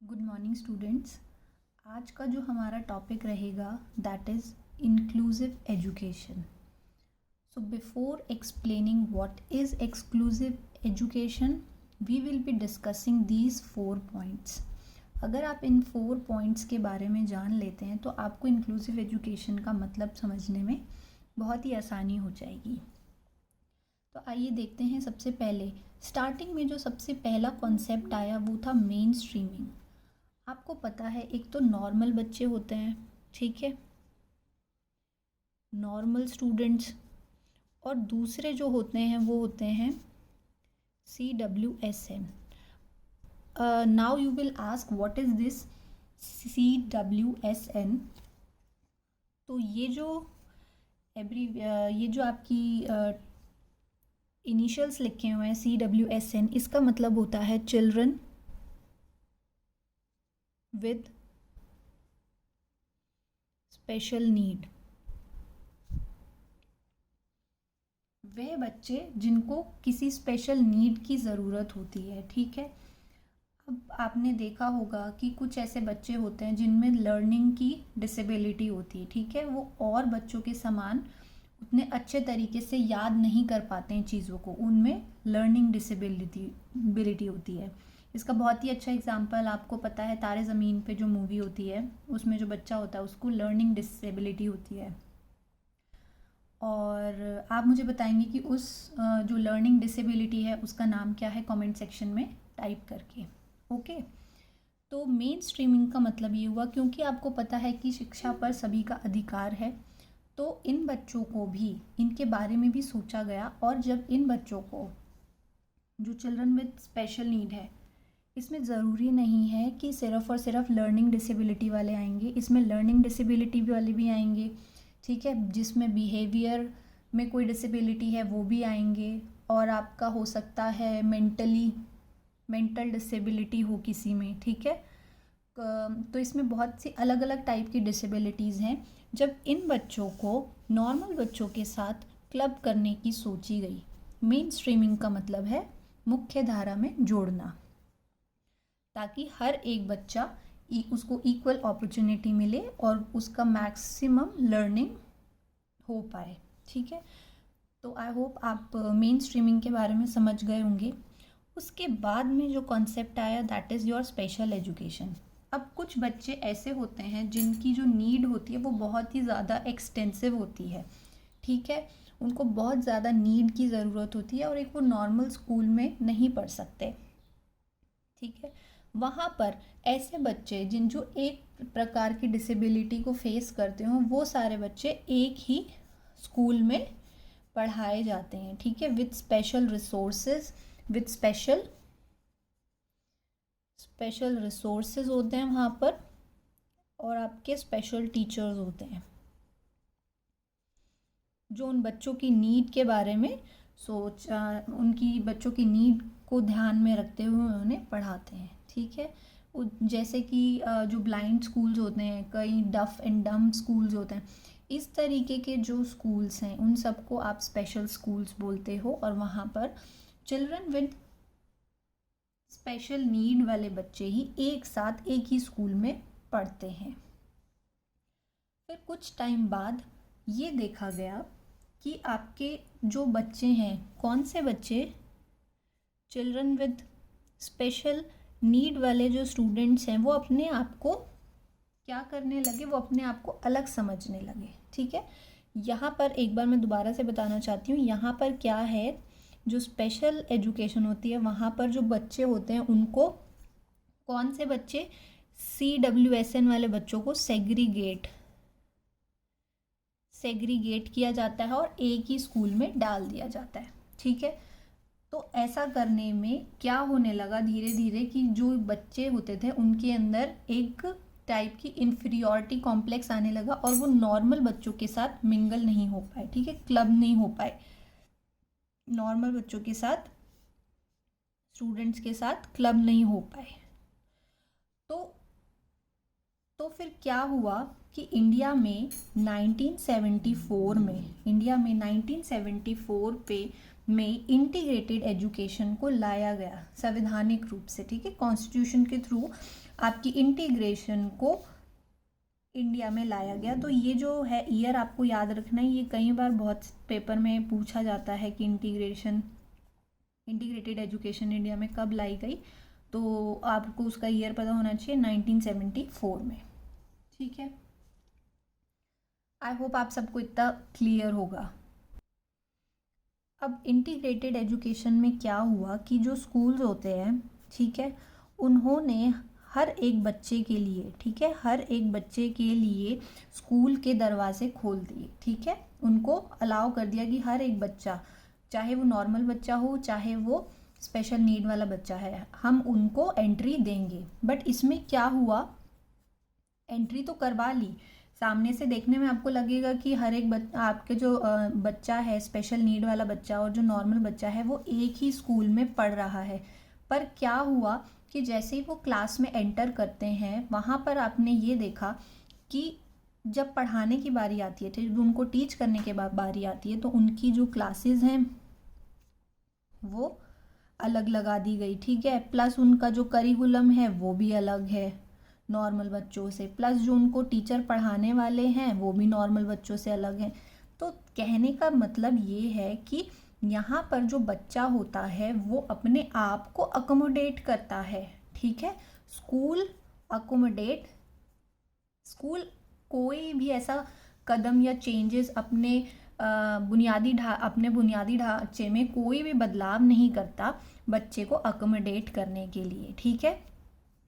Good morning students. आज का जो हमारा टॉपिक रहेगा that is inclusive education. So before explaining what is exclusive education we will be discussing these 4 points. अगर आप इन 4 पॉइंट्स के बारे में जान लेते हैं तो आपको इंक्लूसिव एजुकेशन का मतलब समझने में बहुत ही आसानी हो जाएगी। तो आइए देखते हैं। सबसे पहले स्टार्टिंग में जो सबसे पहला कॉन्सेप्ट आया वो था मेन स्ट्रीमिंग। आपको पता है एक तो नॉर्मल बच्चे होते हैं, ठीक है, नॉर्मल स्टूडेंट्स, और दूसरे जो होते हैं वो होते हैं CWSN। Now you will ask what is this CWSN। तो ये जो आपकी इनिशियल्स लिखे हुए हैं CWSN, इसका मतलब होता है चिल्ड्रन विद स्पेशल नीड। वह बच्चे जिनको किसी स्पेशल नीड की ज़रूरत होती है, ठीक है। अब आपने देखा होगा कि कुछ ऐसे बच्चे होते हैं जिनमें लर्निंग की डिसेबिलिटी होती है, ठीक है, वो और बच्चों के समान उतने अच्छे तरीके से याद नहीं कर पाते हैं चीज़ों को, उनमें लर्निंग डिसेबिलिटी होती है। इसका बहुत ही अच्छा एग्जांपल आपको पता है, तारे ज़मीन पे जो मूवी होती है उसमें जो बच्चा होता है उसको लर्निंग डिसेबिलिटी होती है। और आप मुझे बताएंगे कि उस जो लर्निंग डिसेबिलिटी है उसका नाम क्या है, कमेंट सेक्शन में टाइप करके। ओके, तो मेन स्ट्रीमिंग का मतलब ये हुआ क्योंकि आपको पता है कि शिक्षा पर सभी का अधिकार है, तो इन बच्चों को भी, इनके बारे में भी सोचा गया। और जब इन बच्चों को, जो चिल्ड्रन विद स्पेशल नीड है, इसमें ज़रूरी नहीं है कि सिर्फ़ और सिर्फ लर्निंग डिसेबिलिटी वाले आएंगे, इसमें लर्निंग डिसेबिलिटी वाले भी आएंगे, ठीक है, जिसमें बिहेवियर में कोई डिसेबिलिटी है वो भी आएंगे, और आपका हो सकता है मेंटल डिसेबिलिटी हो किसी में, ठीक है। तो इसमें बहुत सी अलग अलग टाइप की डिसेबिलिटीज़ हैं। जब इन बच्चों को नॉर्मल बच्चों के साथ क्लब करने की सोची गई, मेन स्ट्रीमिंग का मतलब है मुख्य धारा में जोड़ना, ताकि हर एक बच्चा उसको इक्वल अपॉर्चुनिटी मिले और उसका मैक्सिमम लर्निंग हो पाए, ठीक है। तो आई होप आप मेन स्ट्रीमिंग के बारे में समझ गए होंगे। उसके बाद में जो कॉन्सेप्ट आया that is your special education. अब कुछ बच्चे ऐसे होते हैं जिनकी जो नीड होती है वो बहुत ही ज़्यादा एक्सटेंसिव होती है, ठीक है, उनको बहुत ज़्यादा नीड की ज़रूरत होती है और एक वो नॉर्मल स्कूल में नहीं पढ़ सकते, ठीक है। वहाँ पर ऐसे बच्चे जिन जो एक प्रकार की डिसेबिलिटी को फेस करते हों, वो सारे बच्चे एक ही स्कूल में पढ़ाए जाते हैं, ठीक है, with special resources, with special resources होते हैं वहाँ पर, और आपके स्पेशल टीचर्स होते हैं जो उन बच्चों की नीड के बारे में उनकी बच्चों की नीड को ध्यान में रखते हुए उन्हें पढ़ाते हैं, ठीक है। जैसे कि जो ब्लाइंड स्कूल्स होते हैं, कई डफ एंड डम स्कूल्स होते हैं, इस तरीके के जो स्कूल्स हैं उन सबको आप स्पेशल स्कूल्स बोलते हो, और वहाँ पर चिल्ड्रन विद स्पेशल नीड वाले बच्चे ही एक साथ एक ही स्कूल में पढ़ते हैं। फिर कुछ टाइम बाद ये देखा गया कि आपके जो बच्चे हैं, कौन से बच्चे, चिल्ड्रन विद स्पेशल नीड वाले जो स्टूडेंट्स हैं, वो अपने आप को क्या करने लगे, वो अपने आप को अलग समझने लगे, ठीक है। यहाँ पर एक बार मैं दोबारा से बताना चाहती हूँ, यहाँ पर क्या है, जो स्पेशल एजुकेशन होती है वहाँ पर जो बच्चे होते हैं उनको, कौन से बच्चे, CWSN वाले बच्चों को सेग्रीगेट किया जाता है और एक ही स्कूल में डाल दिया जाता है, ठीक है। तो ऐसा करने में क्या होने लगा धीरे धीरे कि जो बच्चे होते थे उनके अंदर एक टाइप की इन्फीरियॉरिटी कॉम्प्लेक्स आने लगा और वो नॉर्मल बच्चों के साथ मिंगल नहीं हो पाए, ठीक है, क्लब नहीं हो पाए, नॉर्मल बच्चों के साथ, स्टूडेंट्स के साथ क्लब नहीं हो पाए। तो फिर क्या हुआ कि इंडिया में 1974 पे में इंटीग्रेटेड एजुकेशन को लाया गया संवैधानिक रूप से, ठीक है, कॉन्स्टिट्यूशन के थ्रू आपकी इंटीग्रेशन को इंडिया में लाया गया। तो ये जो है ईयर आपको याद रखना है, ये कई बार बहुत पेपर में पूछा जाता है कि इंटीग्रेटेड एजुकेशन इंडिया में कब लाई गई, तो आपको उसका ईयर पता होना चाहिए 1974 में, ठीक है। आई होप आप सबको इतना क्लियर होगा। अब इंटीग्रेटेड एजुकेशन में क्या हुआ कि जो स्कूल्स होते हैं, ठीक है, उन्होंने हर एक बच्चे के लिए, ठीक है, हर एक बच्चे के लिए स्कूल के दरवाजे खोल दिए, ठीक है, उनको अलाउ कर दिया कि हर एक बच्चा, चाहे वो नॉर्मल बच्चा हो चाहे वो स्पेशल नीड वाला बच्चा है, हम उनको एंट्री देंगे। बट इसमें क्या हुआ, एंट्री तो करवा ली, सामने से देखने में आपको लगेगा कि हर एक आपके जो बच्चा है स्पेशल नीड वाला बच्चा और जो नॉर्मल बच्चा है वो एक ही स्कूल में पढ़ रहा है। पर क्या हुआ कि जैसे ही वो क्लास में एंटर करते हैं वहाँ पर आपने ये देखा कि जब पढ़ाने की बारी आती है, जब उनको टीच करने के बाद बारी आती है, तो उनकी जो क्लासेस हैं वो अलग लगा दी गई, ठीक है, प्लस उनका जो करिकुलम है वो भी अलग है नॉर्मल बच्चों से, प्लस जो उनको टीचर पढ़ाने वाले हैं वो भी नॉर्मल बच्चों से अलग हैं। तो कहने का मतलब ये है कि यहाँ पर जो बच्चा होता है वो अपने आप को अकोमोडेट करता है, ठीक है, स्कूल कोई भी ऐसा कदम या चेंजेस अपने बुनियादी ढांचे में कोई भी बदलाव नहीं करता बच्चे को अकोमोडेट करने के लिए, ठीक है।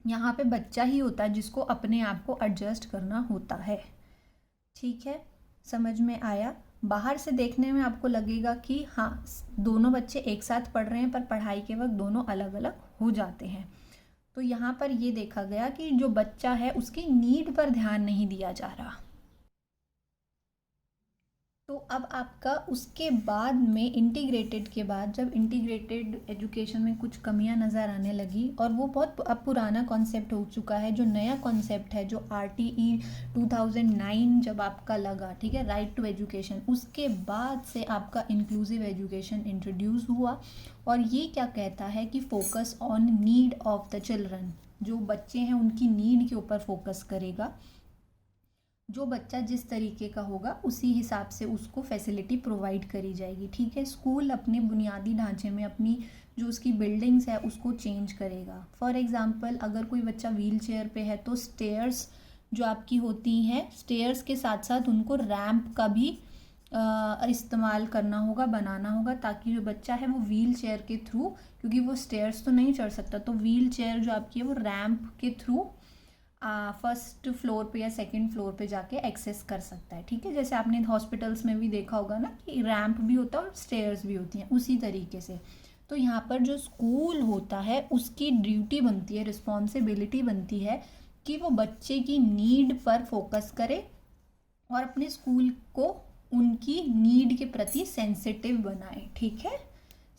यहाँ पे बच्चा ही होता है जिसको अपने आप को एडजस्ट करना होता है, ठीक है, समझ में आया। बाहर से देखने में आपको लगेगा कि हाँ दोनों बच्चे एक साथ पढ़ रहे हैं, पर पढ़ाई के वक्त दोनों अलग अलग हो जाते हैं। तो यहाँ पर ये देखा गया कि जो बच्चा है उसकी नीड पर ध्यान नहीं दिया जा रहा। तो अब आपका उसके बाद में इंटीग्रेटेड के बाद जब इंटीग्रेटेड एजुकेशन में कुछ कमियां नज़र आने लगी, और वो बहुत अब पुराना कॉन्सेप्ट हो चुका है, जो नया कॉन्सेप्ट है जो RTE 2009 जब आपका लगा, ठीक है, राइट टू एजुकेशन, उसके बाद से आपका इंक्लूसिव एजुकेशन इंट्रोड्यूस हुआ। और ये क्या कहता है कि focus on need of the children, जो बच्चे हैं उनकी नीड के ऊपर फोकस करेगा, जो बच्चा जिस तरीके का होगा उसी हिसाब से उसको फैसिलिटी प्रोवाइड करी जाएगी, ठीक है। स्कूल अपने बुनियादी ढांचे में अपनी जो उसकी बिल्डिंग्स है उसको चेंज करेगा। फॉर एग्जांपल अगर कोई बच्चा व्हील चेयर पे है तो स्टेयर्स जो आपकी होती हैं, स्टेयर्स के साथ साथ उनको रैंप का भी इस्तेमाल करना होगा, बनाना होगा, ताकि जो बच्चा है वो व्हील चेयर के थ्रू, क्योंकि वो स्टेयर्स तो नहीं चढ़ सकता, तो व्हील चेयर जो आपकी है वो रैंप के थ्रू फर्स्ट फ्लोर पे या सेकंड फ्लोर पे जाके एक्सेस कर सकता है, ठीक है। जैसे आपने हॉस्पिटल्स में भी देखा होगा ना कि रैंप भी होता है और स्टेयर्स भी होती हैं, उसी तरीके से। तो यहाँ पर जो स्कूल होता है उसकी ड्यूटी बनती है, रिस्पॉन्सिबिलिटी बनती है कि वो बच्चे की नीड पर फोकस करे और अपने स्कूल को उनकी नीड के प्रति सेंसिटिव बनाए, ठीक है,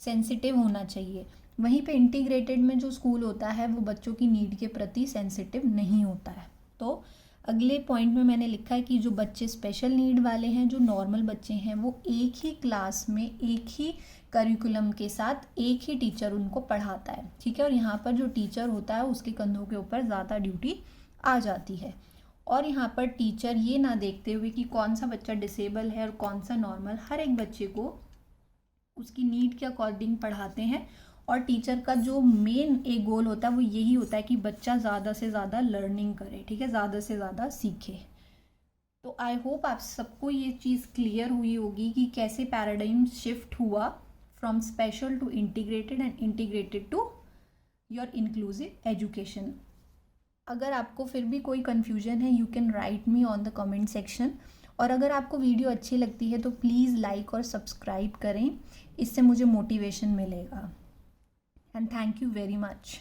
सेंसिटिव होना चाहिए। वहीं पे इंटीग्रेटेड में जो स्कूल होता है वो बच्चों की नीड के प्रति सेंसिटिव नहीं होता है। तो अगले पॉइंट में मैंने लिखा है कि जो बच्चे स्पेशल नीड वाले हैं, जो नॉर्मल बच्चे हैं, वो एक ही क्लास में एक ही करिकुलम के साथ एक ही टीचर उनको पढ़ाता है, ठीक है। और यहाँ पर जो टीचर होता है उसके कंधों के ऊपर ज़्यादा ड्यूटी आ जाती है। और यहाँ पर टीचर ये ना देखते हुए कि कौन सा बच्चा डिसेबल है और कौन सा नॉर्मल, हर एक बच्चे को उसकी नीड के अकॉर्डिंग पढ़ाते हैं। और टीचर का जो मेन एक गोल होता है वो यही होता है कि बच्चा ज़्यादा से ज़्यादा लर्निंग करे, ठीक है, ज़्यादा से ज़्यादा सीखे। तो आई होप आप सबको ये चीज़ क्लियर हुई होगी कि कैसे पैराडाइम शिफ्ट हुआ from special to integrated and integrated to your inclusive education. अगर आपको फिर भी कोई कन्फ्यूजन है you can write me on the comment section. और अगर आपको वीडियो अच्छी लगती है तो प्लीज़ लाइक और सब्सक्राइब करें, इससे मुझे मोटिवेशन मिलेगा। And thank you very much.